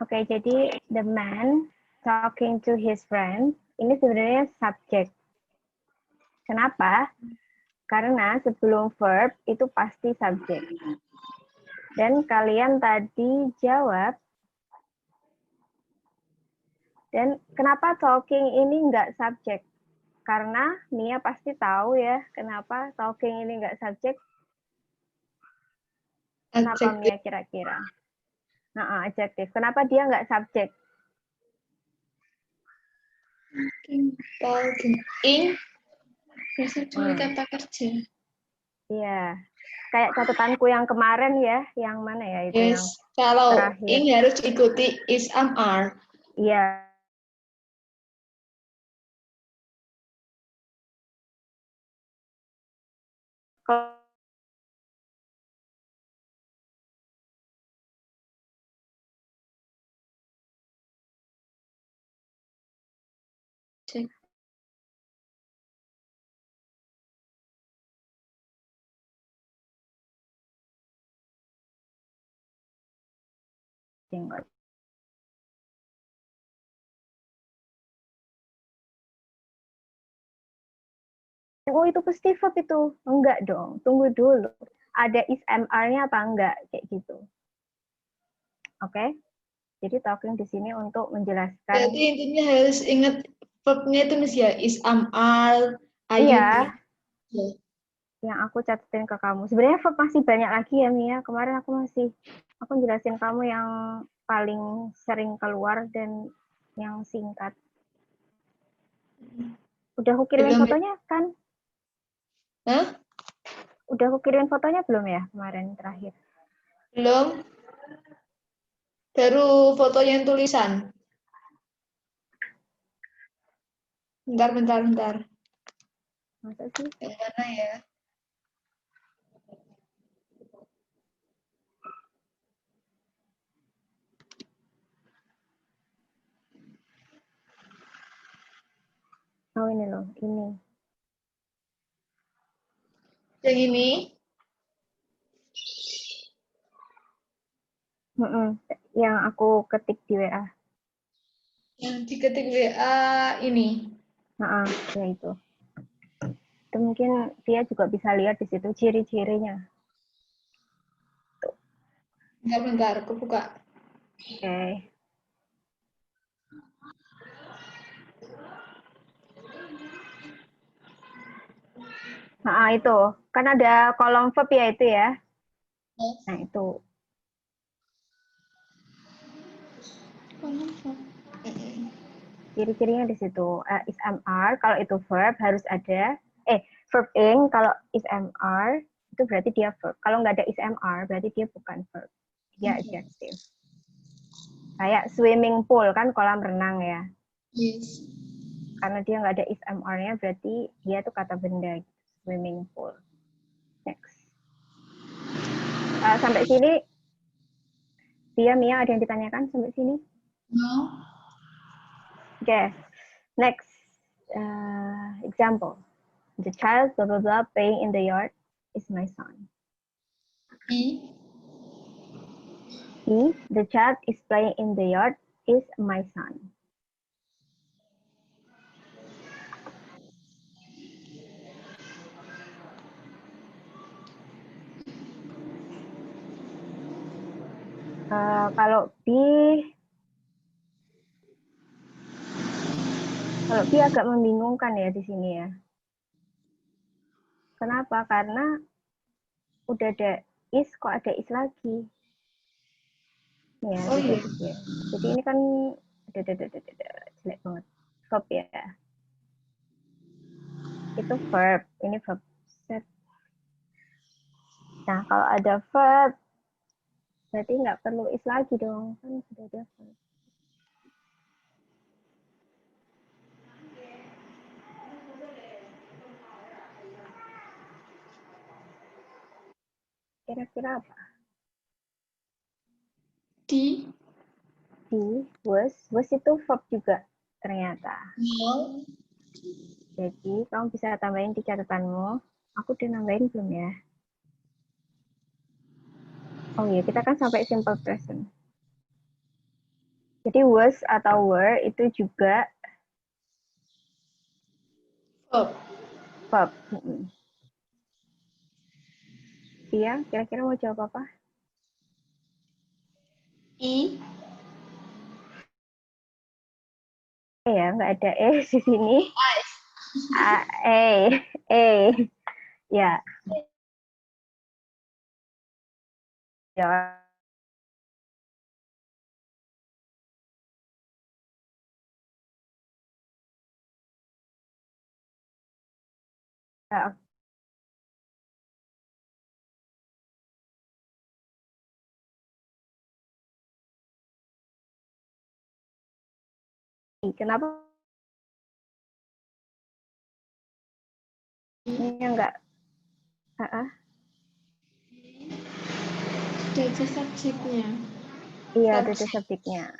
Oke, jadi the man talking to his friend ini sebenarnya subjek. Kenapa? Karena sebelum verb itu pasti subjek. Dan kalian tadi jawab. Dan kenapa talking ini nggak subjek? Karena Mia pasti tahu ya kenapa talking ini nggak subjek. Kenapa Mia kira-kira? Nah, adjektif. Kenapa dia nggak subjek? Talking ing biasa cuma kata kerja. Iya. Kayak catatanku yang kemarin ya, yang mana ya itu Yes, yang kalau terakhir. ing harus ikuti is am are. Iya. Cek. Oh, itu pasti verb itu. Enggak dong, tunggu dulu. Ada is MR-nya apa enggak? Kayak gitu. Oke? Jadi talking di sini untuk menjelaskan. Berarti intinya harus ingat verbnya itu nih ya, is am are, Iya. ya. Yang aku catetin ke kamu. Sebenarnya verb masih banyak lagi ya, Mia. Kemarin aku jelasin kamu yang paling sering keluar dan yang singkat. Udah aku kirimin Belum. fotonya kan? Hah? Udah aku kirimin fotonya belum ya kemarin terakhir? Belum. Baru fotonya yang tulisan. Bentar. Masa sih? Yang mana ya? Oh ini loh, ini. Yang ini? Yang aku ketik di WA. Yang diketik WA ini. Ya itu. Itu mungkin dia juga bisa lihat di situ ciri-cirinya. Bentar, aku buka. Oke. Itu. Kan ada kolom verb ya itu ya. Nah, itu. Ciri-cirinya di situ. Is MR, kalau itu verb harus ada. Verb ing, kalau is MR, itu berarti dia verb. Kalau nggak ada is MR, berarti dia bukan verb. Dia adjective. Kayak swimming pool, kan kolam renang ya. Yes. Karena dia nggak ada is MR-nya, berarti dia tuh kata benda. Swimming pool. Next. Sampai sini, Mia ada yang ditanyakan sampai sini? No. Okay. Next example. The child blah blah blah playing in the yard is my son. The child is playing in the yard is my son. Kalau B agak membingungkan ya di sini ya. Kenapa? Karena udah ada is, kok ada is lagi. Ya, Oh iya. ya. Jadi ini kan jelek banget. Verb ya. Itu verb, ini verb set. Nah, kalau ada verb, berarti nggak perlu is lagi dong. Kan sudah ada verb. Kira-kira apa? Di Was itu verb juga ternyata. no. Jadi kamu bisa tambahin di catatanmu. Aku udah nambahin belum ya? Oh iya, kita kan sampai simple present. Jadi was atau were itu juga Verb. verb. Iya, kira-kira mau jawab apa? I. Ya, nggak ada di sini. I. Ya, ya. Kenapa ini enggak? Jadi subjeknya. Iya, ada subjeknya.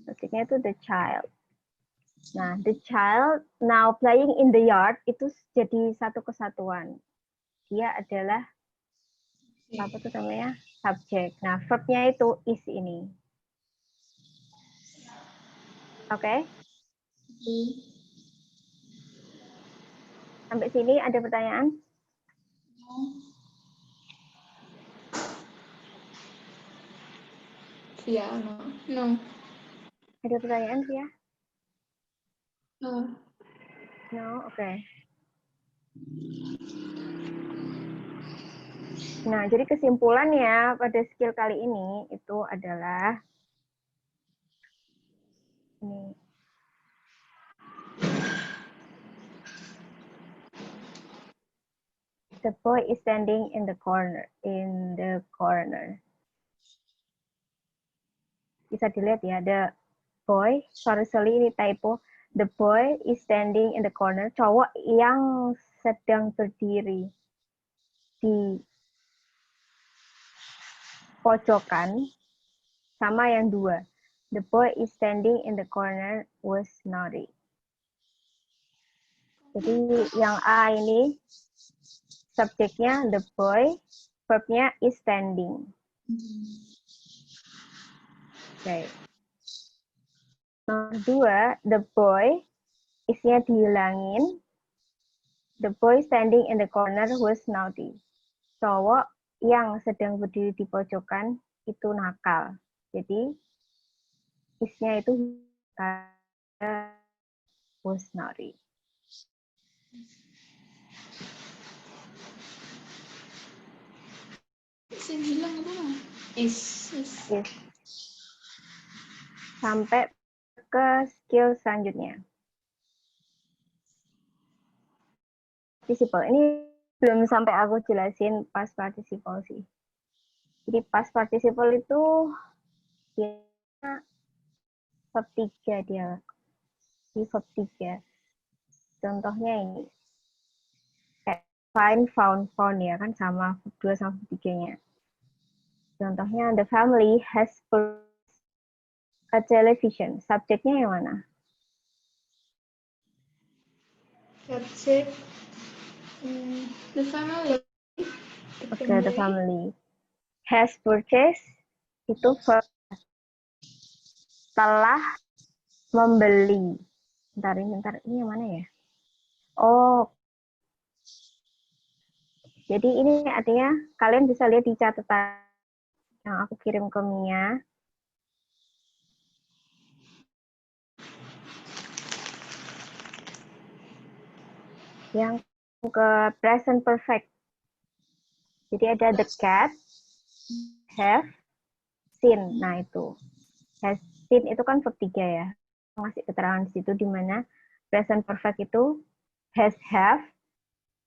Subjeknya itu the child. Nah, the child now playing in the yard itu jadi satu kesatuan. Dia adalah apa tuh namanya? Subjek. Nah, verbnya itu is ini. Oke? Sampai sini ada pertanyaan? Ya, no. No. Ada pertanyaan sih ya? No. No, oke. Nah, jadi kesimpulannya pada skill kali ini itu adalah ini. The boy is standing in the corner. Bisa dilihat ya, the boy, sorry ini typo. The boy is standing in the corner. Cowok yang sedang berdiri di pojokan sama yang dua. The boy is standing in the corner was naughty. Jadi yang A ini subjeknya the boy, verbnya is standing. Oke. Nomor dua, the boy, isnya dihilangin. The boy standing in the corner was naughty. Cowok yang sedang berdiri di pojokan itu nakal. Jadi isnya itu was naughty. Saya bilang apa? Is. Yes. Sampai ke skill selanjutnya. Participle. Ini belum sampai aku jelasin past participle sih. Jadi past participle itu dia verb 3 dia. Di verb 3. Contohnya ini. Kayak find, found ya kan sama verb 2 sama verb 3-nya. Contohnya the family has a television. Subjeknya yang mana? Subjek. The family. Oke, the family. Has purchased itu verb telah membeli. Bentar, ini yang mana ya? Oh, jadi ini artinya kalian bisa lihat di catatan yang aku kirim ke Mia. Yang ke present perfect. Jadi ada the cat, have, seen. Nah itu. Has seen itu kan verb 3 ya. Ngasih keterangan di situ di mana present perfect itu has, have,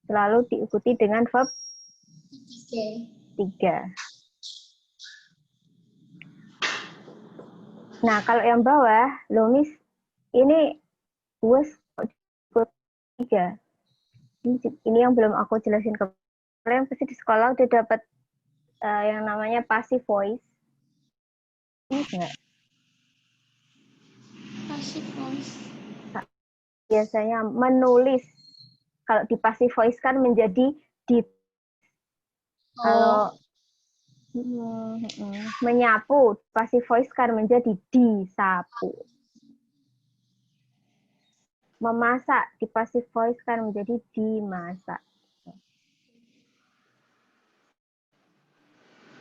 selalu diikuti dengan verb 3. Nah, kalau yang bawah, loh Miss, ini was 3. Ini yang belum aku jelasin ke kalian. Pasti di sekolah udah dapat yang namanya passive voice. Ingat nggak? Passive voice. Biasanya menulis. Kalau di passive voice kan menjadi di. Kalau Menyapu, passive voice kan menjadi disapu. Memasak, di passive voice kan menjadi dimasak.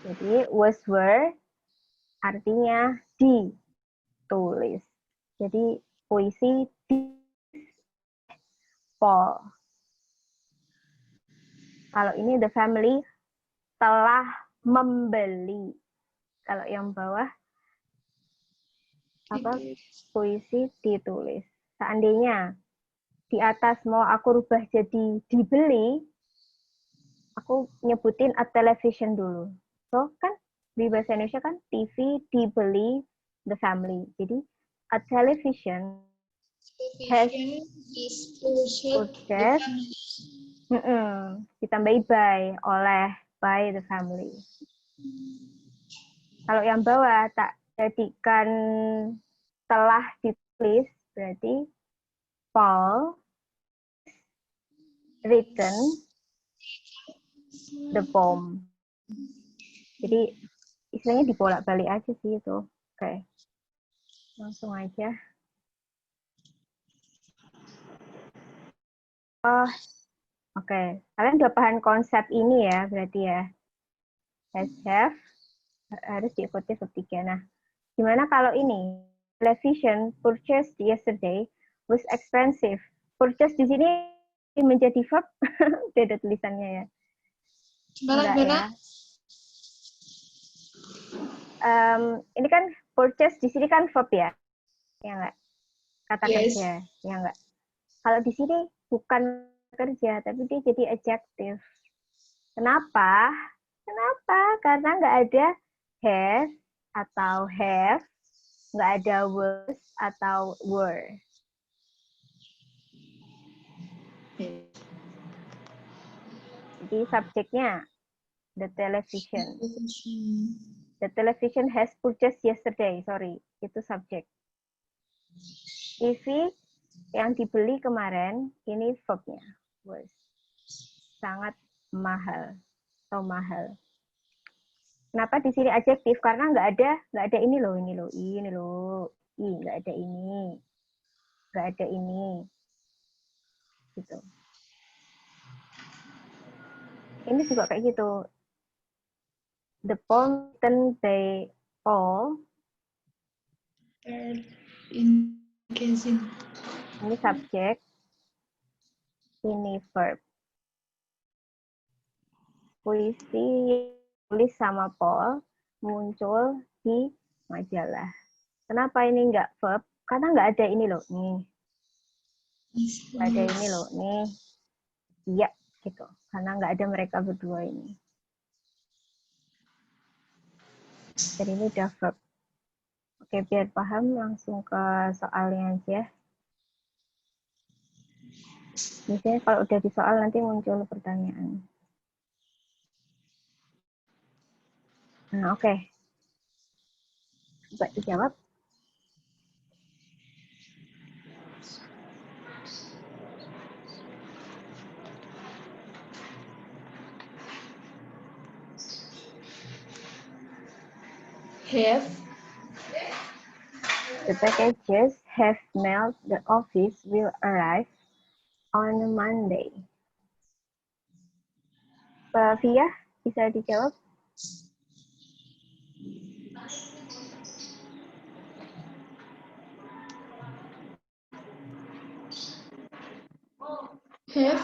Jadi was were artinya ditulis. Jadi puisi di Paul. Kalau ini the family telah membeli. Kalau yang bawah apa? Puisi ditulis. Seandainya di atas mau aku rubah jadi dibeli, aku nyebutin a television dulu. So kan di bahasa Indonesia kan TV dibeli the family. Jadi a television has purchased ditambahi by the family. Kalau yang bawah tak jadikan telah ditulis berarti Paul written the poem. Jadi istilahnya dibolak-balik aja sih itu. Oke. Langsung aja. Oh, oke. Kalian udah paham konsep ini ya, berarti ya. Has, have, harus diikuti verb 3. Nah, gimana kalau ini? Television purchased yesterday was expensive. Purchase di sini menjadi verb. Udah ada tulisannya ya. Enggak ya. Ini kan purchase di sini kan verb ya. Ya enggak? Kata kerja, ya enggak? Kalau di sini bukan kerja, tapi dia jadi adjective. Kenapa? Kenapa? Karena nggak ada has atau have, nggak ada was atau were. Jadi subjeknya the television. The television has purchased yesterday. Sorry, itu subjek. TV yang dibeli kemarin, ini verbnya was. Sangat mahal atau mahal. Kenapa di sini adjektif? Karena nggak ada ini loh, nggak ada ini, gitu. Ini juga kayak gitu. The poem written by Paul. Ini subjek, ini verb. Puisi tulis sama Paul muncul di majalah. Kenapa ini nggak verb? Karena nggak ada ini loh, nih. Nggak ada ini loh, nih. Iya, gitu. Karena nggak ada mereka berdua ini. Dan ini udah verb. Oke, biar paham langsung ke soalnya aja. Biasanya kalau udah di soal nanti muncul pertanyaan. Nah, oke. Coba dijawab. Have. The packages have mailed. The office will arrive on Monday. Via, bisa dijawab? Have.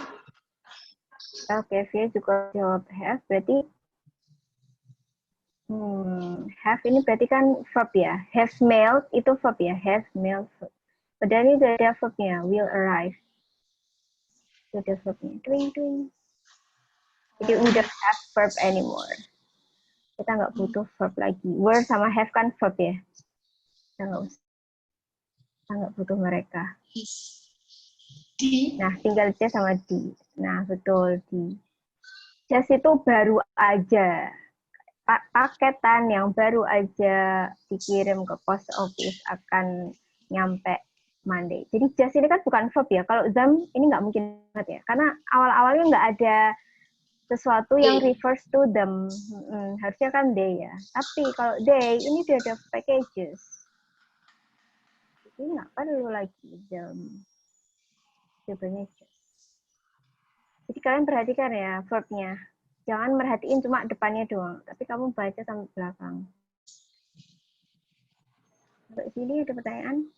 Oke, Via juga jawab have. Berarti have ini berarti kan verb ya. Have mailed itu verb ya. Have mailed verb. Padahal ini udah ada verbnya. Will arrive. Udah verbnya. Twing. Jadi we don't have verb anymore. Kita nggak butuh verb lagi. Were sama have kan verb ya. Kita nggak butuh mereka. Di. Nah, tinggal C sama D. Nah, betul, D. Just itu baru aja. Paketan yang baru aja dikirim ke post office akan nyampe Monday. Jadi just ini kan bukan verb ya. Kalau them ini nggak mungkin banget ya. Karena awal-awalnya nggak ada sesuatu yang refers to them. Harusnya kan they ya. Tapi kalau they ini dia ada packages. Jadi nggak perlu lagi them. Jawabannya just. Jadi kalian perhatikan ya verbnya. Jangan merhatiin cuma depannya doang, tapi kamu baca sampai belakang. Sampai sini ada pertanyaan?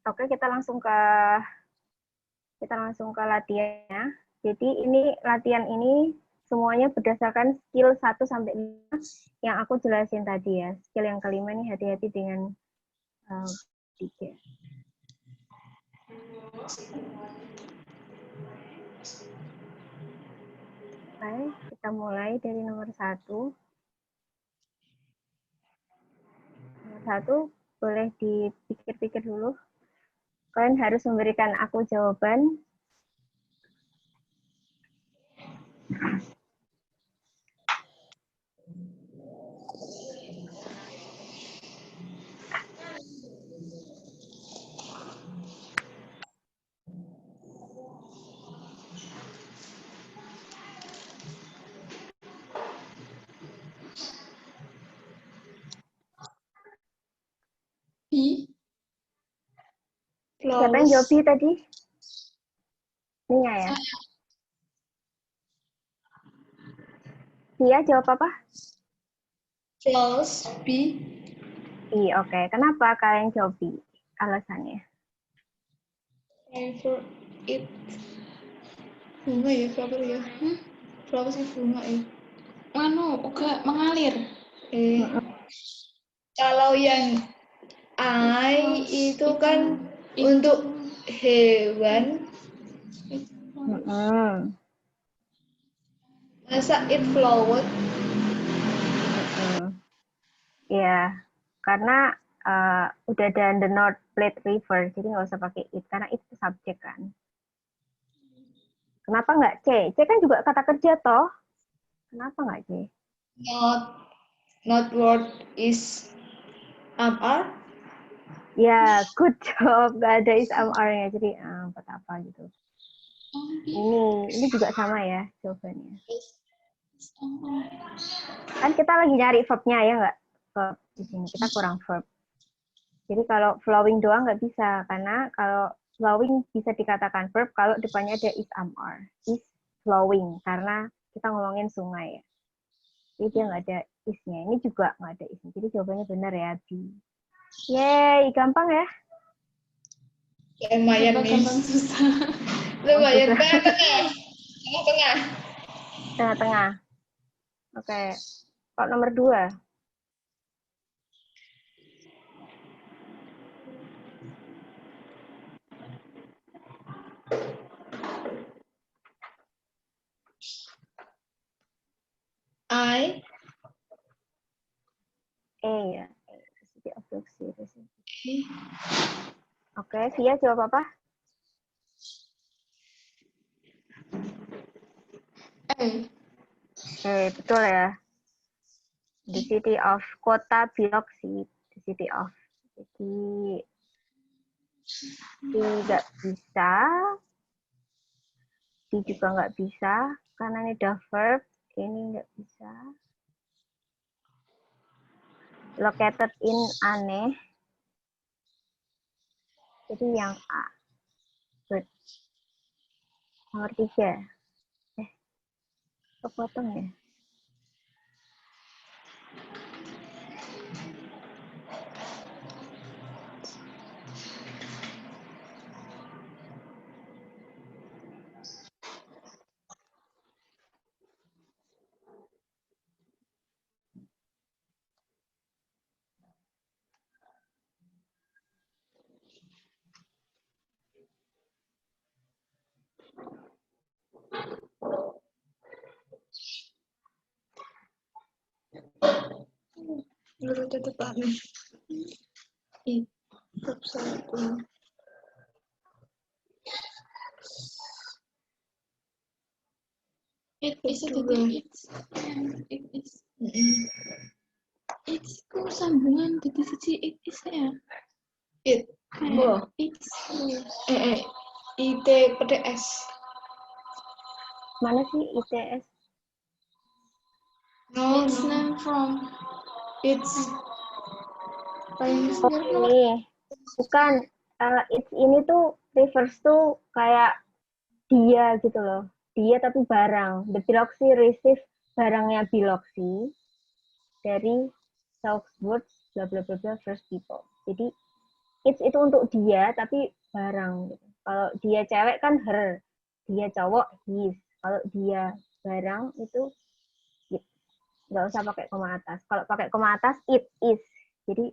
Oke, kita langsung ke latihannya. Jadi ini latihan ini semuanya berdasarkan skill 1 sampai 5 yang aku jelasin tadi ya. Skill yang kelima ini hati-hati dengan 3. Oke, kita mulai dari nomor 1. Nomor 1 boleh dipikir-pikir dulu. Kalian harus memberikan aku jawaban. Siapa yang jawab B tadi? Nia ya? Dia jawab apa? Flowers, B. B, oke. Kenapa kalian jawab B? Alasannya? For it. Bunga ya, flower ya. Flower sih bunga ya. Uga mengalir. Kalau yang I itu kan untuk hewan. Masa it flowed? Iya, karena udah ada the North Platte River, jadi nggak usah pakai it, karena itu subjek kan. Kenapa nggak C? C kan juga kata kerja toh. Kenapa nggak C? Not word is R. Ya, good job. Nggak ada is R-nya, jadi buat apa gitu. Ini juga sama ya jawabannya. Kan kita lagi nyari verb-nya ya nggak? Verb di sini kita kurang verb. Jadi kalau flowing doang nggak bisa, karena kalau flowing bisa dikatakan verb kalau depannya ada is R. Is flowing, karena kita ngomongin sungai ya. Jadi dia nggak ada is-nya. Ini juga nggak ada is-nya. Jadi jawabannya benar ya, B. Yeay, gampang ya? Lumayan nih. Gampang susah. Lumayan tengah. Tengah-tengah. Oke. Kalau nomor 2. I. Ya. Oke, Via jawab apa? Betul ya. The city of kota Biloxi. The city of. Jadi tidak bisa. D juga nggak bisa. Karena ini udah verb. Ini nggak bisa. Located in aneh. Jadi yang A. Good. Nomor 3. Kepotong ya? Baru depan. Verb 1. It is Kedua. jadi it is. It's kok sambungan jadi siji it is ya. It. Bo. It's. IT PDS. Mana sih ITS? No, It's no. name from. It's Oh, ini. Bukan. It's ini tuh refers to kayak dia gitu loh. Dia tapi barang. The biloxi receive barangnya biloxi dari self-words bla bla bla bla first people. Jadi it's itu untuk dia tapi barang gitu. Kalau dia cewek kan her, dia cowok his. Kalau dia barang itu it. Nggak usah pakai koma atas. Kalau pakai koma atas it is. Jadi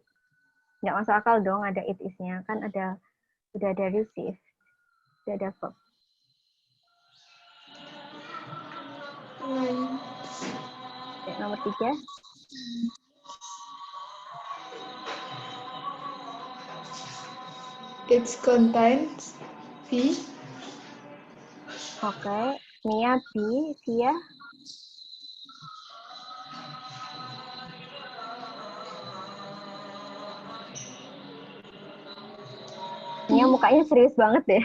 nggak masuk akal dong ada it is-nya. Kan udah ada receive, udah ada verb. Oke, nomor 3. It contains V. Oke, Mia B, Sia. Mia mukanya serius banget deh.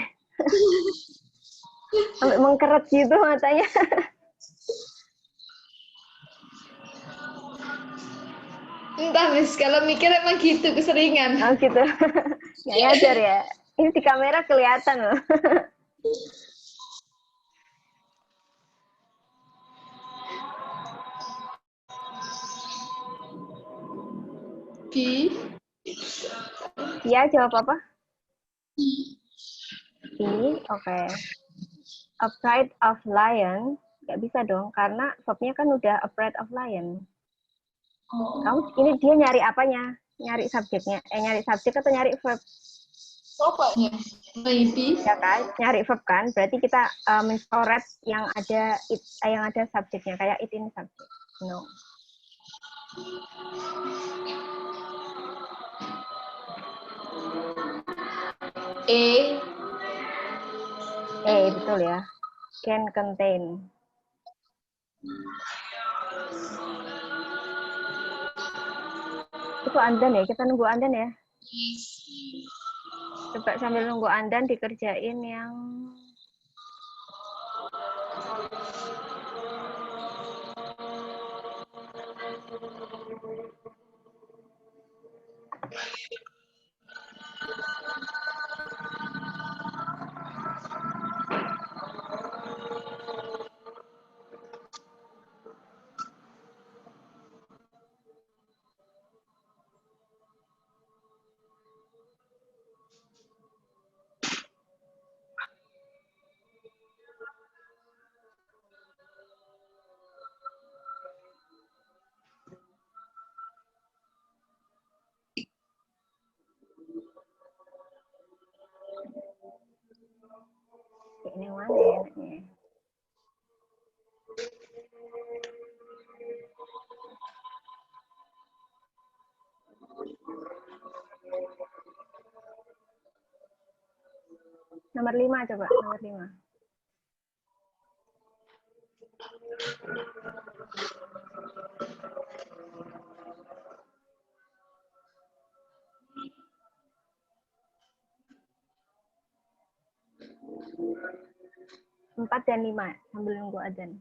Sampai mengkeret gitu matanya. Entah, Miss, kalau mikir emang gitu, keseringan. Oh gitu. Nggak nyadar ya. Ini di kamera kelihatan loh. V. Ya, jawab apa? B, oke. Afraid of lion. Nggak bisa dong, karena verbnya kan udah afraid of lion. Kamu ini dia nyari apanya? Nyari subjeknya. Nyari subjek atau nyari verb? Sopanya. Maybe. Ya kan? Nyari verb kan? Berarti kita mencoret yang ada subjeknya. Kayak it ini subjek. No. Betul ya. Can contain. Itu Andan ya, kita nunggu Andan ya. Coba sambil nunggu Andan dikerjain yang ini mana ya enaknya? Nomor 5 coba, nomor 5. Empat dan 5 sambil nunggu adzan.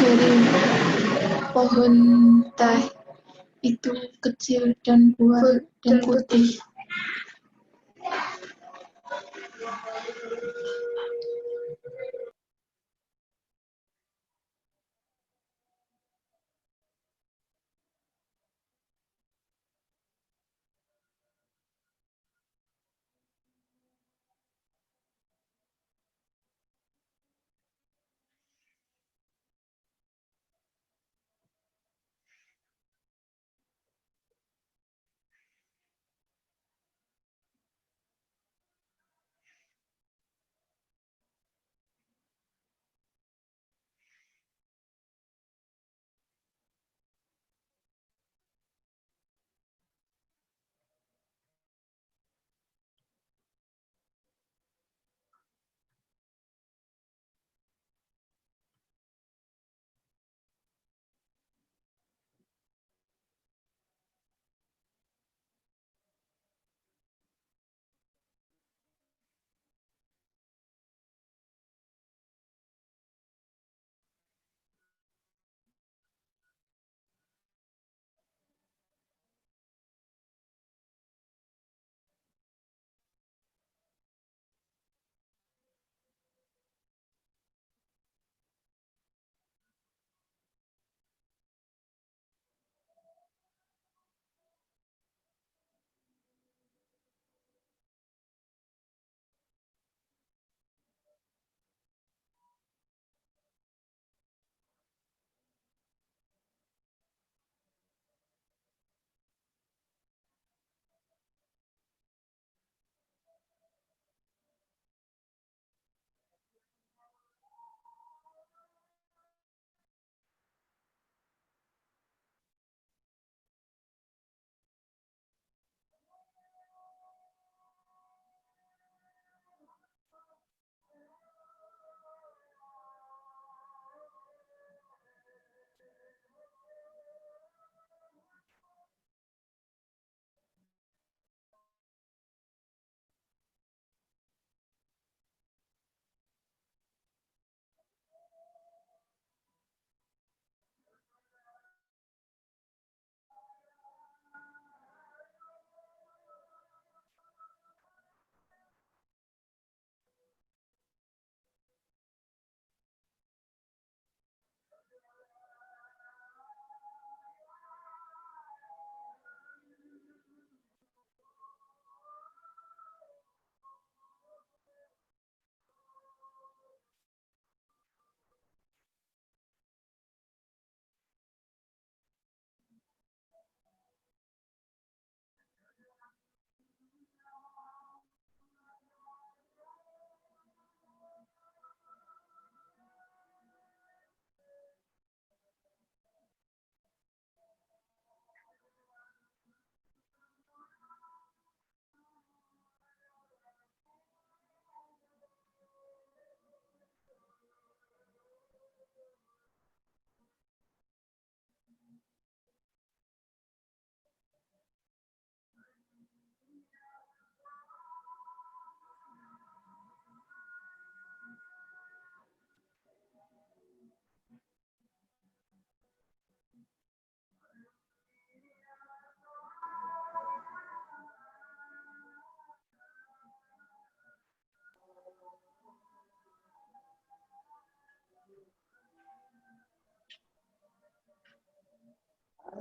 Dari pohon teh itu kecil dan buah dan putih.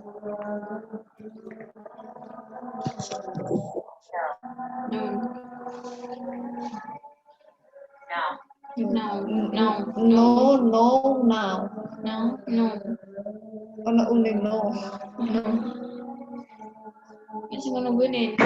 No. No, now. No. Ono only no. Masih menunggu nih.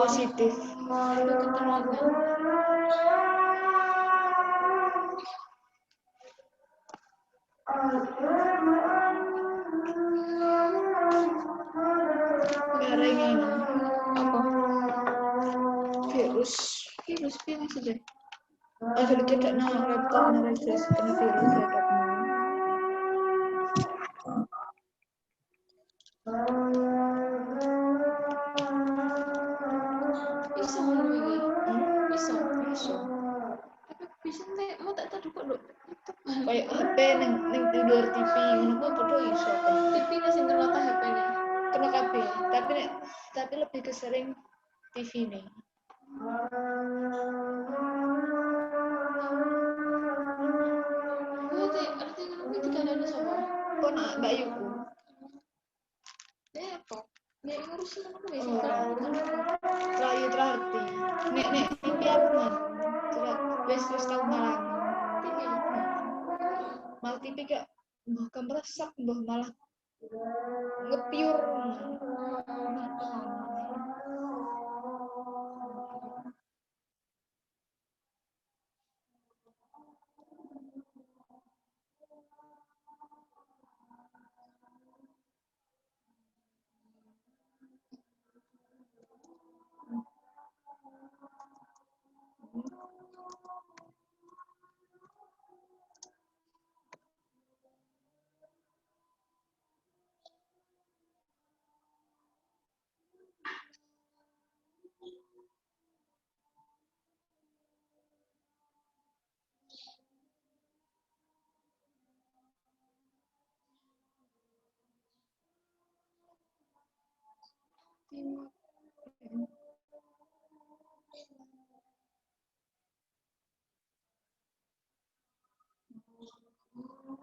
Positif. Garengan. Apa? Virus. Virus maksudnya? Asal tidak laptop registrasi kena virus laptopnya. Bisa ngono iki. Bisa. Tapi Bisa nek mau tak tahu kok lho. kayak HP neng di luar TV ngono kok padha iso. TV sing kena HP ne. Kena kabeh, tapi lebih ke sering TV nih. Arti ngono kuwi dikandani sapa? Kok nak Mbak Yuku? Apa? Nek ngurusin ngono kuwi Oh. sing Rayu terarti. Nek TV aku mah. Wes tau malah. TV. Malah TV gak mbah kamresak mbah malah ngepiur.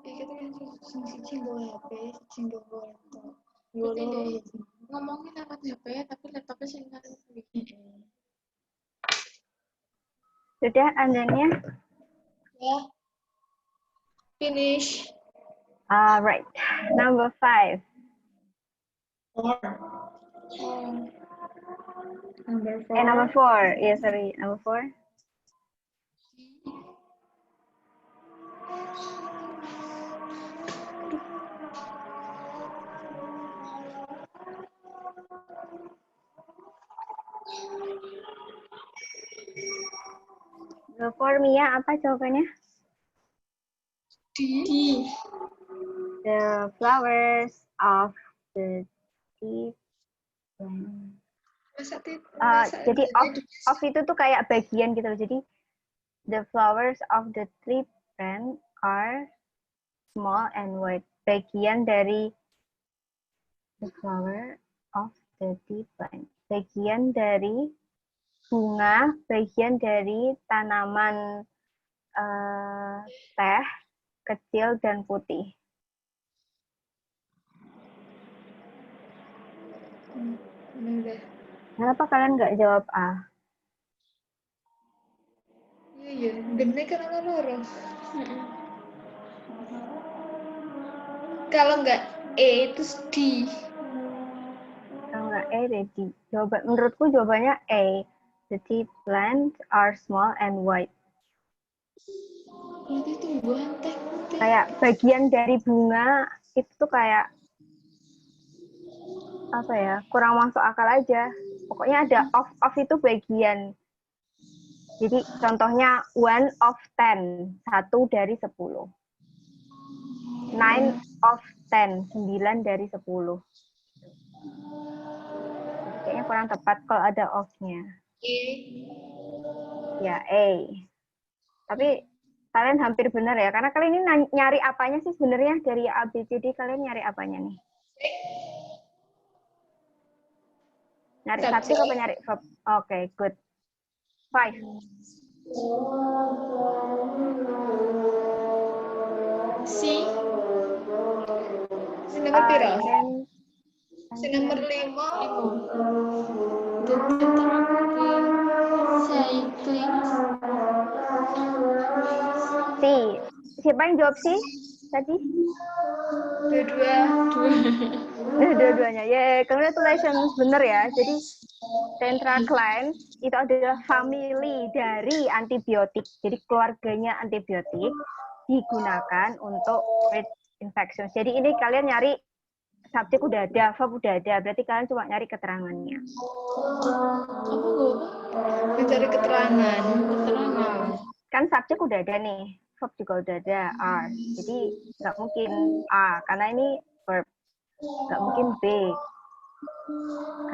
Iki tuh kan sing bawa HP, sing bawa laptop. Berarti deh, ngomongin lewat HP tapi laptopnya sing kan Sudah andannya? Ya. Finish. Right. Number 5. Number 4. Yeah, sorry. Number 4. For Mia, apa jawabannya? D. The flowers of the tea plant. Jadi of itu tuh kayak bagian gitu loh. Jadi the flowers of the tree plant are small and white. Bagian dari the flower of the tea plant. Bagian dari bunga, bagian dari tanaman teh kecil dan putih. Udah. Kenapa kalian nggak jawab A? Iya, gede kan ana loro. Kalau nggak E itu D. Kalau nggak E, ready. Menurutku jawabannya A. The tea plants are small and white. Berarti tumbuhan teh. Kayak bagian dari bunga itu tuh kayak apa ya, kurang masuk akal aja. Pokoknya ada of itu bagian. Jadi contohnya 1 of 10, 1 dari 10. 9 of 10, 9 dari 10. Kayaknya kurang tepat kalau ada of-nya. Ya, A. Tapi kalian hampir benar ya, karena kalian ini nyari apanya sih sebenarnya dari A, B, C, D, kalian nyari apanya nih? Nyari subjek apa nyari verb? Oke, good. 5. Si nomor piro? Si nomor 5. The trucking cycling. Si. Siapa yang jawab sih tadi? Dua. Dua-duanya. Ya, congratulations. Bener ya. Jadi tetracycline itu adalah family dari antibiotik. Jadi keluarganya antibiotik digunakan untuk treat infection. Jadi ini kalian nyari subjek udah ada, verb udah ada. Berarti kalian cuma nyari keterangannya. Kamu gue Mencari keterangan. Kan subjek udah ada nih. Verb juga udah ada, are. Jadi nggak mungkin A, karena ini verb. Nggak mungkin B,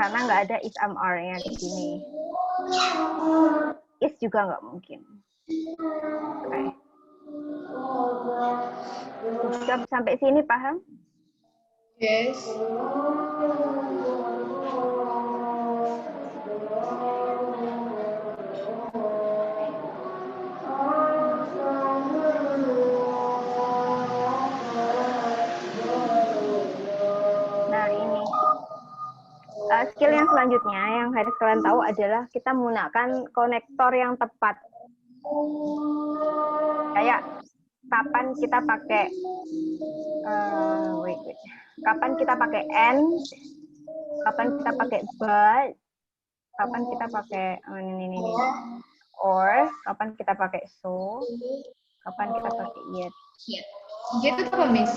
karena nggak ada is, am, are-nya di sini. Is juga nggak mungkin. Oke. Sampai sini paham? Yes. Nah, ini. Skill yang selanjutnya yang harus kalian tahu adalah kita menggunakan konektor yang tepat. Kayak kapan kita pakai kapan kita pakai and, kapan kita pakai but, kapan kita pakai ini. Or, kapan kita pakai so, kapan kita pakai yet. Gitu apa, Miss?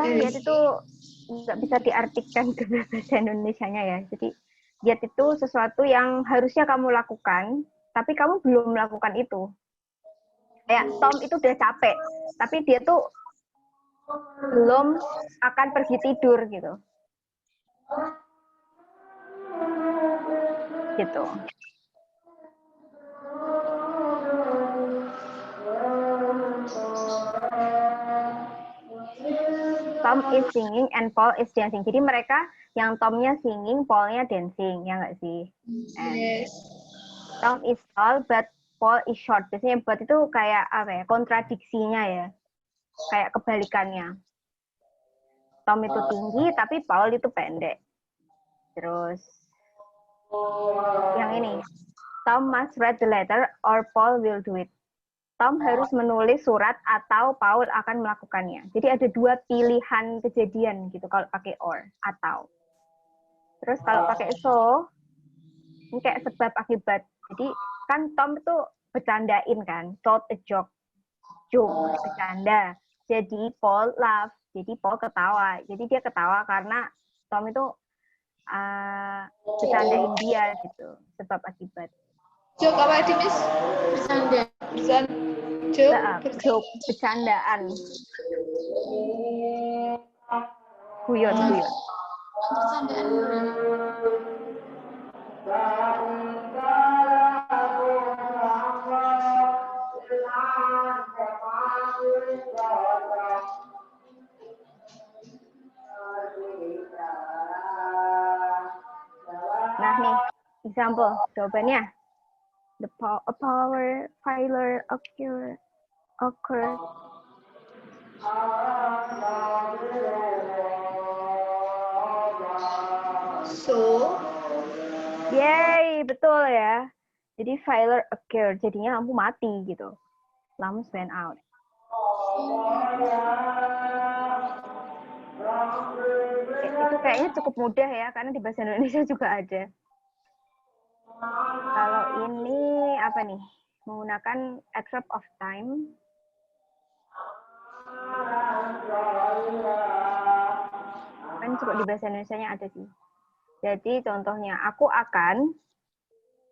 Yet itu nggak bisa diartikan ke bahasa Indonesianya ya. Jadi yet itu sesuatu yang harusnya kamu lakukan, tapi kamu belum melakukan itu. Kayak Tom itu udah capek, tapi dia tuh belum akan pergi tidur gitu. Gitu. Tom is singing and Paul is dancing. Jadi mereka yang Tomnya singing, Paulnya dancing, ya nggak sih? Yes. Tom is tall, but Paul is short. Biasanya but itu kayak apa ya? Kontradiksinya ya. Kayak kebalikannya. Tom itu tinggi, tapi Paul itu pendek. Terus yang ini, Tom must read the letter or Paul will do it. Tom harus menulis surat atau Paul akan melakukannya. Jadi ada dua pilihan kejadian gitu kalau pakai or atau. Terus kalau pakai so, ini kayak sebab akibat. Jadi kan Tom itu bercandain kan, told a joke, bercanda. Jadi Paul laugh, jadi Paul ketawa. Jadi dia ketawa karena Tom itu bercandain dia gitu, sebab akibat. Joke apa tadi, Miss? Bercanda. Joke, bercandaan. Guyon. Bercandaan gue. Nah nih, example jawabannya. A power failure occurred. So, Yay, betul ya. Jadi failure occurred, jadinya lampu mati gitu. Lampu went out. Itu kayaknya cukup mudah ya, karena di bahasa Indonesia juga ada. Kalau ini apa nih? Menggunakan adverb of time. Kan cukup di bahasa Indonesianya ada sih. Jadi contohnya, aku akan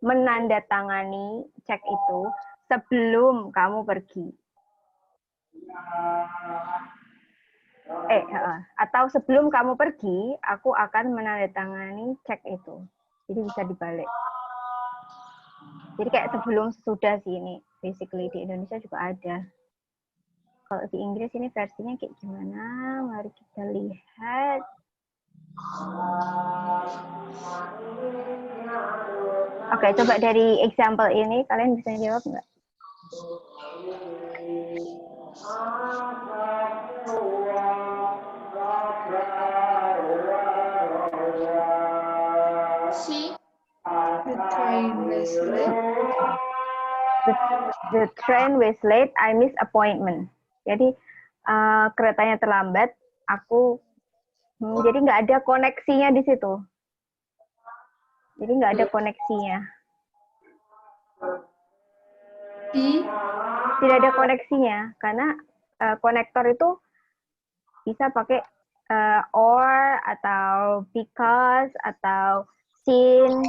menandatangani cek itu sebelum kamu pergi. Atau sebelum kamu pergi, aku akan menandatangani cek itu. Jadi bisa dibalik. Jadi kayak sebelum sudah sih ini. Basically di Indonesia juga ada. Kalau di Inggris ini versinya kayak gimana? Mari kita lihat. Oke, coba dari example ini kalian bisa jawab nggak? Si. The train was late. The train was late, I miss appointment. Jadi keretanya terlambat, jadi nggak ada koneksinya di situ. Jadi nggak ada koneksinya. Tidak ada koneksinya karena konektor itu bisa pakai or atau because atau since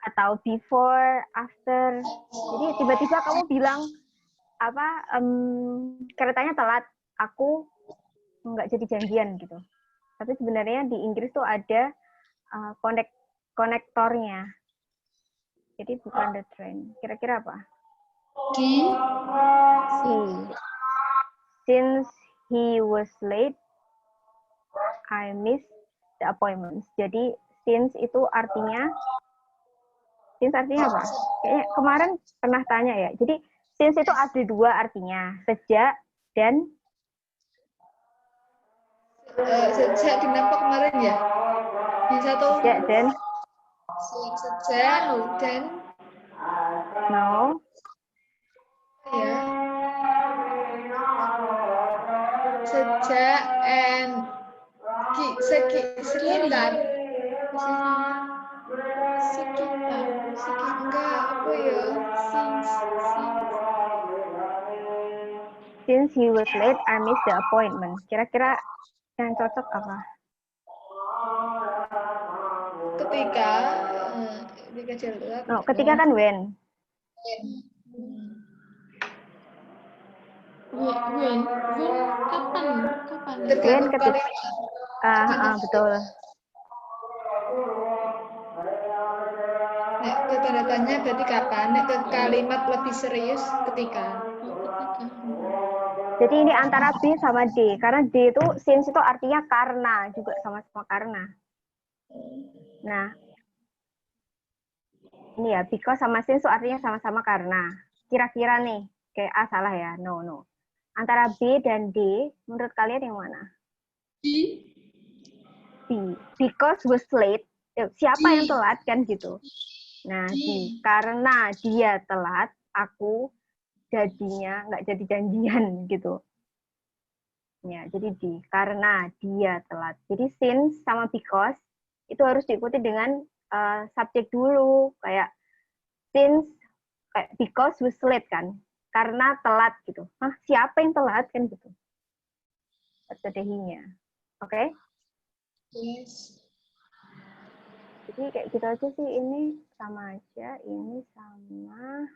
atau before, after. Jadi tiba-tiba kamu bilang keretanya telat, aku nggak jadi janjian gitu. Tapi sebenarnya di Inggris tuh ada konektornya. Jadi bukan the train. Kira-kira apa? Since he was late, I missed the appointment. Jadi since itu artinya apa? Kayaknya kemarin pernah tanya ya. Jadi since itu ada dua artinya, sejak dan Sejak kenapa kemarin ya? Yang satu sejak dan sejak dan no. ya. Sejak and sekitar enggak apa ya? Since he was late, I missed the appointment. Kira-kira yang cocok apa? Ketika jalan. No, ketika kan when. When kapan? When ketika. Betul. Nek ke tanda tanya berarti kapan? Nek ke kalimat lebih serius ketika. Jadi ini antara B sama D. Karena D itu since itu artinya karena, juga sama-sama karena. Nah, ini ya, because sama since itu artinya sama-sama karena. Kira-kira nih, kayak A salah ya? No. Antara B dan D, menurut kalian yang mana? B. Because was late. Siapa yang telat kan gitu. Nah, D. Karena dia telat, aku jadinya nggak jadi janjian gitu. Ya, jadi karena dia telat. Jadi since sama because itu harus diikuti dengan subjek dulu, kayak since because was late kan, karena telat gitu. Siapa yang telat kan gitu. Sedehinya. Oke? Yes. Jadi kayak gitu aja sih, ini sama aja, ini sama.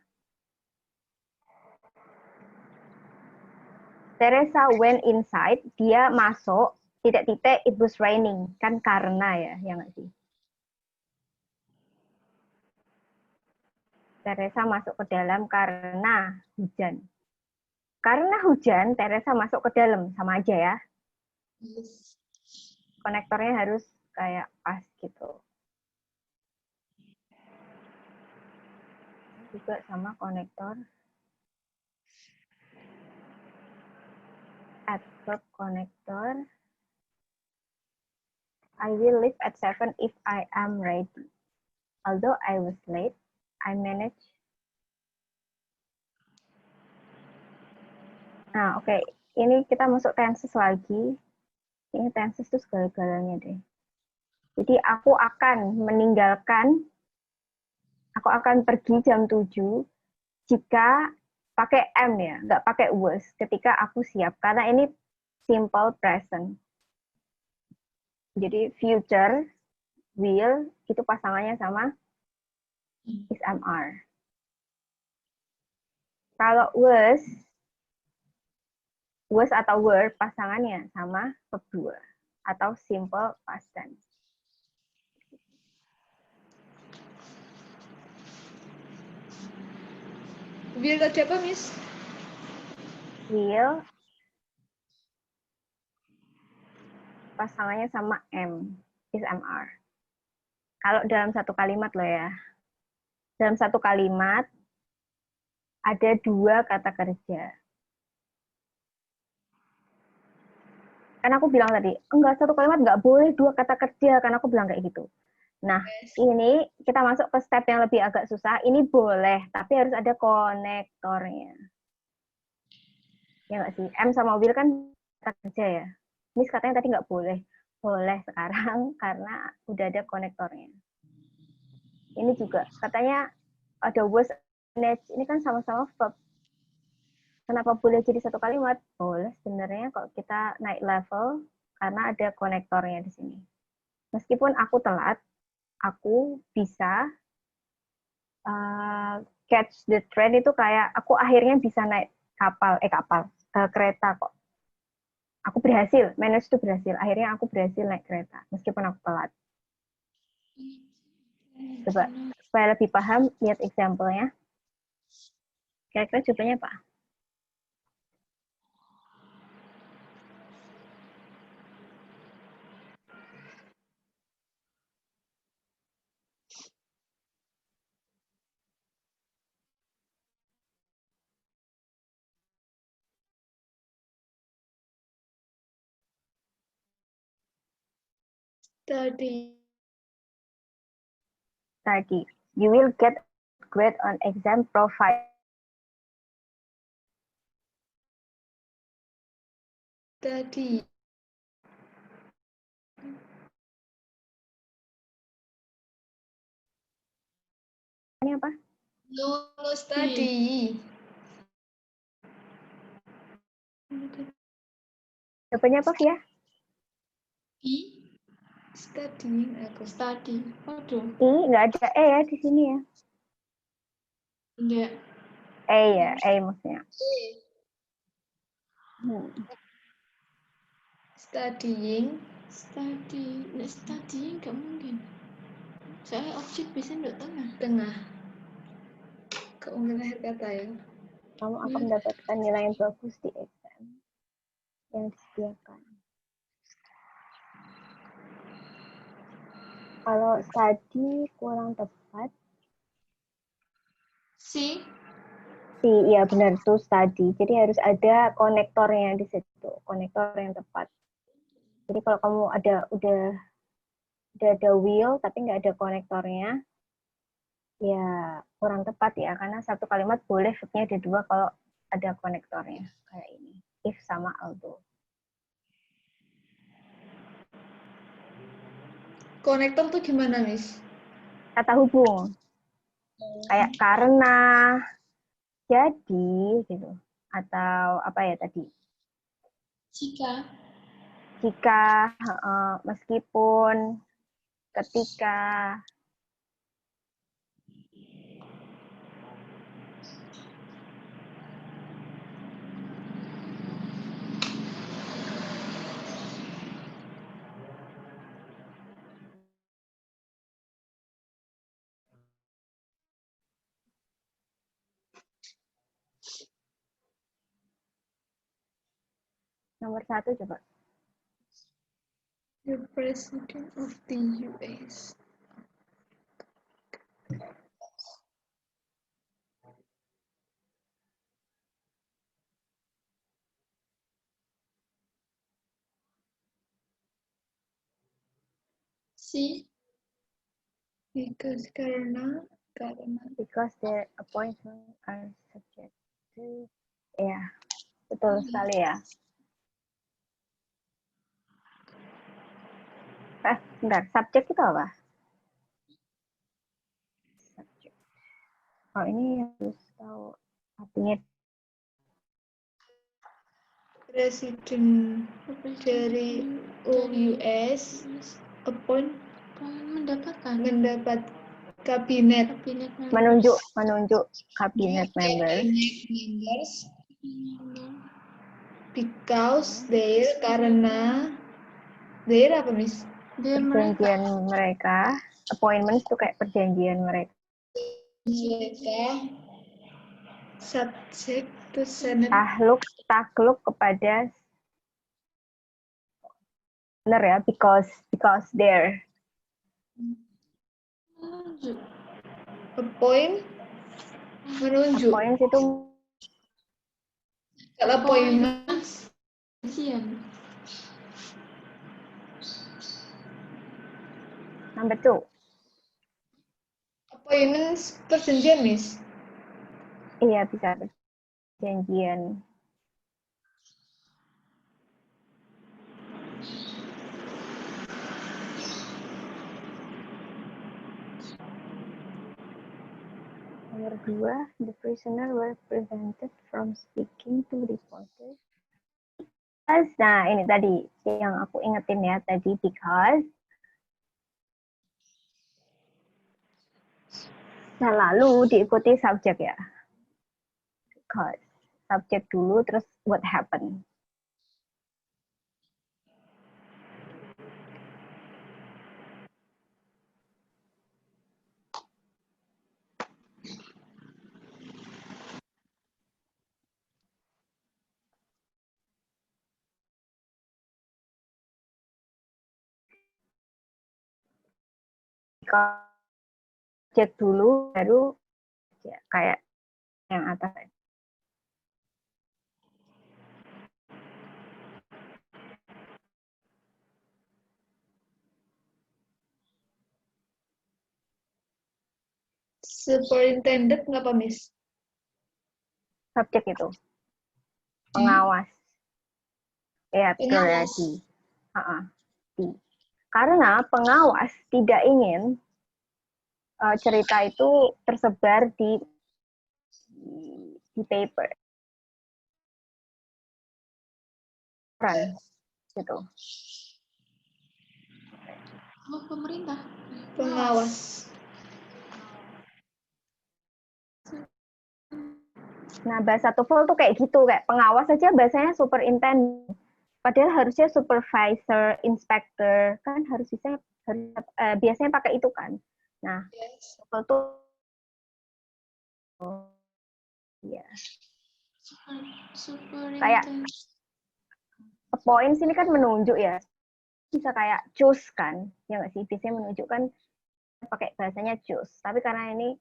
Teresa went inside, dia masuk, titik-titik, it was raining. Kan karena ya nggak sih? Teresa masuk ke dalam karena hujan. Karena hujan, Teresa masuk ke dalam. Sama aja ya. Konektornya harus kayak pas gitu. Juga sama konektor. Adverb connector. I will leave at 7 if I am ready. Although I was late, I managed. Nah, oke. Ini kita masuk tenses lagi. Ini tenses itu segala-galanya deh. Jadi aku akan meninggalkan Aku akan pergi jam 7 jika pakai am ya, nggak pakai was. Ketika aku siap, karena ini simple present. Jadi future, will, itu pasangannya sama is am-are. Kalau was atau were pasangannya sama verb 2 atau simple past tense. Will tadi apa, Miss? Will pasangannya sama am, is am-are. Kalau dalam satu kalimat loh ya. Dalam satu kalimat ada 2 kata kerja. Kan aku bilang tadi, enggak, satu kalimat enggak boleh 2 kata kerja, kan aku bilang kayak gitu. Nah, ini kita masuk ke step yang lebih agak susah. Ini boleh, tapi harus ada konektornya. Ya nggak sih? M sama will kan kata kerja ya. Miss katanya tadi nggak boleh. Boleh sekarang karena udah ada konektornya. Ini juga katanya ada was manage. Ini kan sama-sama verb. Kenapa boleh jadi satu kalimat? Boleh sebenarnya kalau kita naik level karena ada konektornya di sini. Meskipun aku telat, aku bisa catch the train itu kayak aku akhirnya bisa naik kereta kok. Aku berhasil, manage itu berhasil. Akhirnya aku berhasil naik kereta, meskipun aku telat. Coba, supaya lebih paham, lihat example-nya. Kira-kira jawabannya apa? Tadi. Tadi, you will get grade on exam provided. Tadi. Ini apa? Lulus tadi. Jawabannya apa, Via? Studying aku. Study. Waduh. Nggak ada E ya di sini ya. Enggak. E ya, E maksudnya. Studying. Studying nggak mungkin. Soalnya objek biasanya di tengah. Tengah. Kok mungkin akhir kata ya? Kamu akan mendapatkan nilai yang bagus di exam yang disediakan. Kalau study kurang tepat, Si. iya benar tuh study. Jadi harus ada konektornya di situ, konektor yang tepat. Jadi kalau kamu udah ada will tapi nggak ada konektornya, ya kurang tepat ya. Karena satu kalimat boleh verbnya ada 2 kalau ada konektornya kayak ini. If sama although. Konektor tuh gimana, Miss? Kata hubung. Kayak karena, jadi gitu. Atau apa ya tadi? Jika, meskipun, ketika. Nomor 1 coba. The President of the US. Si. Because karena. Because their appointments are subject to. Ya, betul sekali ya. Bentar, subjek itu apa? Subjek. Kalau ini harus tahu artinya. Presiden dari US appoint mendapat kabinet Menunjuk kabinet member members because karena apa Miss? perjanjian mereka. Appointments itu kayak perjanjian mereka. Subject to Senate. Takluk kepada, benar ya, because they're Menunjuk. appointments itu Kalau appointments number 2. Appointments perjanjian, Miss. Iya, bisa perjanjian. Nomor 2, the prisoner were prevented from speaking to reporters. Nah, ini tadi yang aku ingetin ya tadi, because selalu diikuti subjek ya. Because subjek dulu, terus what happened. Subjek dulu, baru ya, kayak yang atas. Superintendent ngapa, Miss? Subjek itu pengawas. Ya, betul ya, Pengawas. Karena pengawas tidak ingin cerita itu tersebar di paper. Gitu. Oh, pemerintah. Pengawas. Nah, bahasa TOEFL tuh kayak gitu, kayak pengawas aja bahasanya superintendent. Padahal harusnya supervisor, inspector, kan biasanya pakai itu kan. Nah, TOEFL tuh ya. Kayak appoint sini kan menunjuk ya. Bisa kayak choose kan, ya nggak sih? Biasanya menunjuk kan pakai bahasanya choose. Tapi karena ini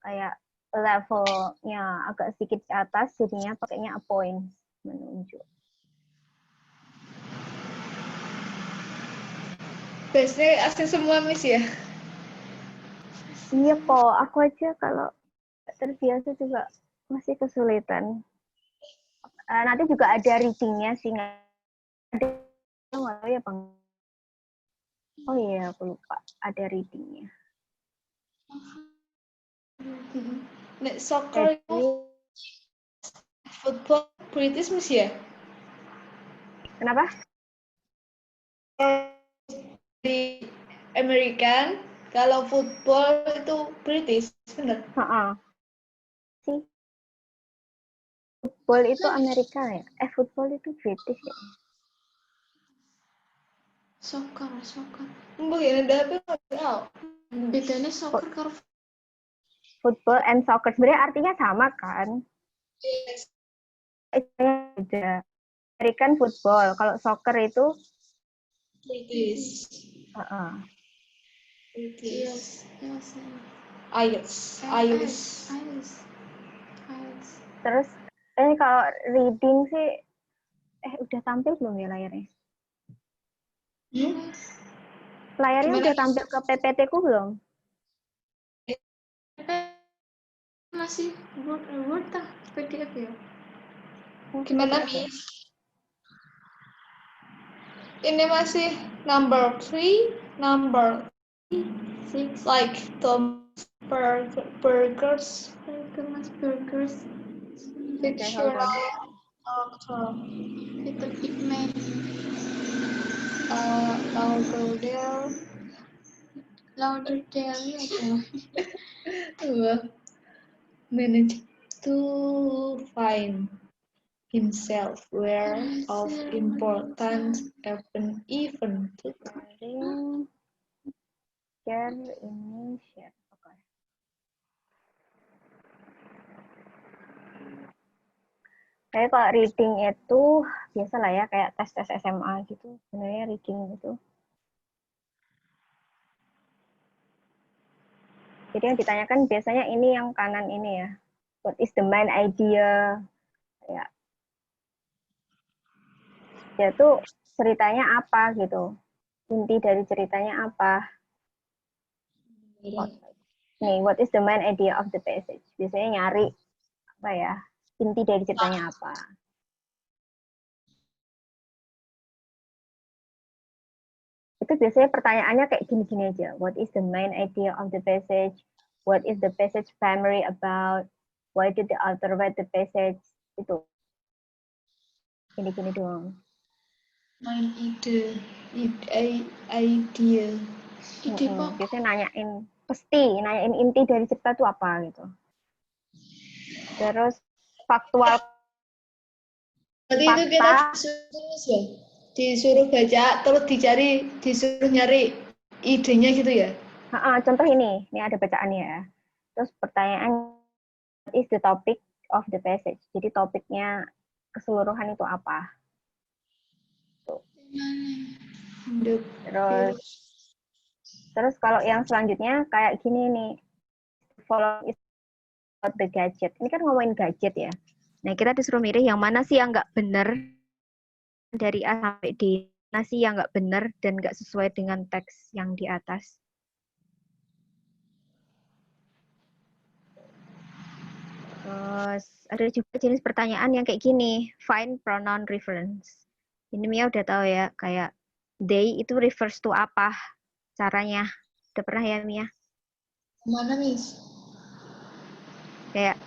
kayak levelnya agak sedikit ke atas, jadinya pakainya appoint, menunjuk. Biasanya asing semua, Miss ya? Iya kok, aku aja kalau terbiasa juga masih kesulitan. Nanti juga ada readingnya sih, nggak tahu ya Bang. Oh iya, aku lupa ada readingnya. Nek soccer itu football British, Miss ya? Kenapa? Di American, kalau football itu British, benar? Sih. Football itu Amerika ya? Football itu British ya? Soccer. Mungkin ada tapi nggak tahu. Bedanya soccer karo Football and soccer sebenarnya artinya sama kan? Yes. Beda. American football, kalau soccer itu British. Yes. Irish. Terus kalau reading sih udah tampil belum ya layarnya? Layarnya Gimana? udah tampil ke PPT ku belum? Masih Word tah PDF ya? Gimana, Miss? Ini masih number 3, number 6, like Tom Burgers, burgers, Okay, hold fictional on. actor, Little Big Man, Lauderdale, Lauderdale apa? managed to find himself aware of important event. Sharing, share ini share. Oke. Tapi kalau reading itu biasa lah ya, kayak tes-tes SMA gitu. Sebenarnya reading itu. Jadi yang ditanyakan biasanya ini yang kanan ini ya. What is the main idea? Ya. Dia tuh ceritanya apa gitu. Inti dari ceritanya apa? Nih, what is the main idea of the passage? Biasanya nyari apa ya? Inti dari ceritanya apa? Itu biasanya pertanyaannya kayak gini-gini aja. What is the main idea of the passage? What is the passage primary about? Why did the author write the passage? Itu. Gini-gini doang. Main ide, idea. Ide pokok. Biasanya nanyain inti dari cerita itu apa gitu. Terus faktual. Berarti itu kita disuruh baca, terus disuruh nyari idenya gitu ya? Contoh ini ada bacaannya ya. Terus pertanyaan, what is the topic of the passage? Jadi topiknya keseluruhan itu apa? Terus kalau yang selanjutnya kayak gini nih, follow is about the gadget. Ini kan ngomongin gadget ya. Nah kita disuruh milih yang mana sih yang nggak benar dari A sampai D, mana sih yang nggak benar dan nggak sesuai dengan teks yang di atas. Terus ada juga jenis pertanyaan yang kayak gini, find pronoun reference. Ini Mia udah tahu ya, kayak they itu refers to apa caranya. Udah pernah ya Mia? Mana, Miss? Kayak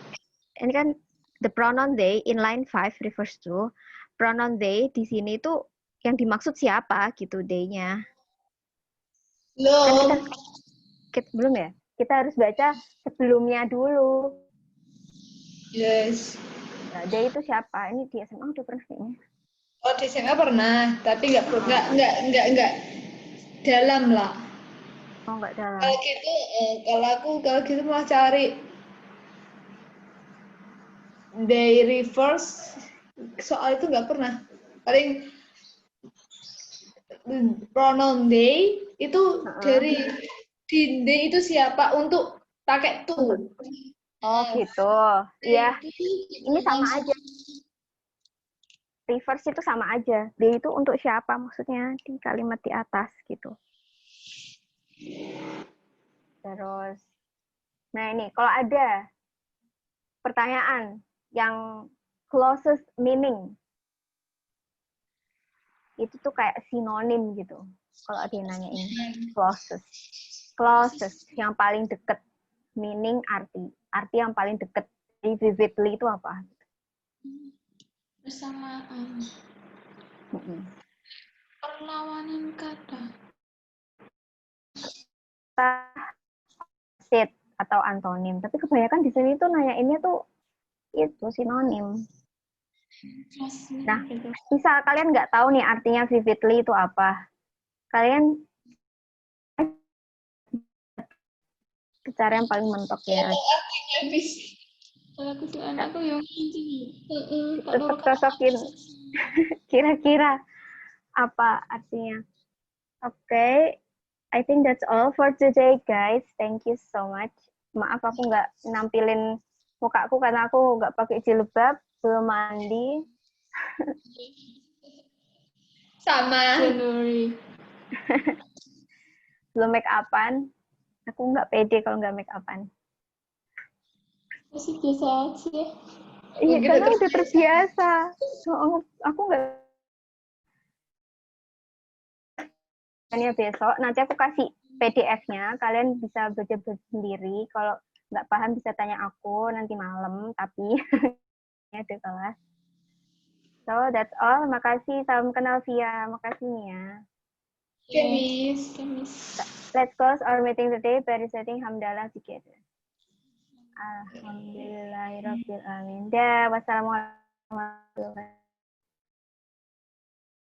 ini kan the pronoun they in line 5 refers to, pronoun they di sini tuh yang dimaksud siapa gitu they-nya. Belum. Kan kita belum ya? Kita harus baca sebelumnya dulu. Yes. Nah, they itu siapa? Ini di SMA udah pernah kayaknya. Oh, di SMA pernah, tapi nggak dalam lah. Oh, nggak dalam. Kalau gitu, kalau gitu malah cari they refers, soal itu nggak pernah. Paling pronoun they itu dari they itu siapa untuk pakai to. Oh gitu. Iya. Ini sama aja. Reverse itu sama aja. They itu untuk siapa maksudnya di kalimat di atas gitu. Terus, nah ini kalau ada pertanyaan yang closest meaning, itu tuh kayak sinonim gitu. Kalau ada yang nanyain closest yang paling deket, meaning arti yang paling deket. Vividly itu apa? Bersamaan. Perlawanan kata. Opposite atau antonim. Tapi kebanyakan di sini tuh nanyainnya tuh itu sinonim. Nah, misal kalian nggak tahu nih artinya vividly itu apa, kalian cara yang paling mentok ya. Kalau aku tuh anakku yang Tek-tekin kira-kira apa artinya. Oke, I think that's all for today, guys. Thank you so much. Maaf aku nggak nampilin mukaku karena aku nggak pakai jilbab, belum mandi. Sama. Belum make upan. Aku nggak pede kalau nggak make upan. Masih biasa aja. Iya, karena udah terbiasa. Aku nggak. Besok nanti aku kasih PDF-nya kalian bisa baca sendiri. Kalau nggak paham bisa tanya aku nanti malam, tapi ada kelas. So that's all. Makasih. Salam kenal Via. Makasih Nia. Oke, Miss. Oke, Miss. Let's close our meeting today by reciting hamdalah together. Alhamdulillahirabbil alamin. Dah, wassalamualaikum warahmatullahi wabarakatuh.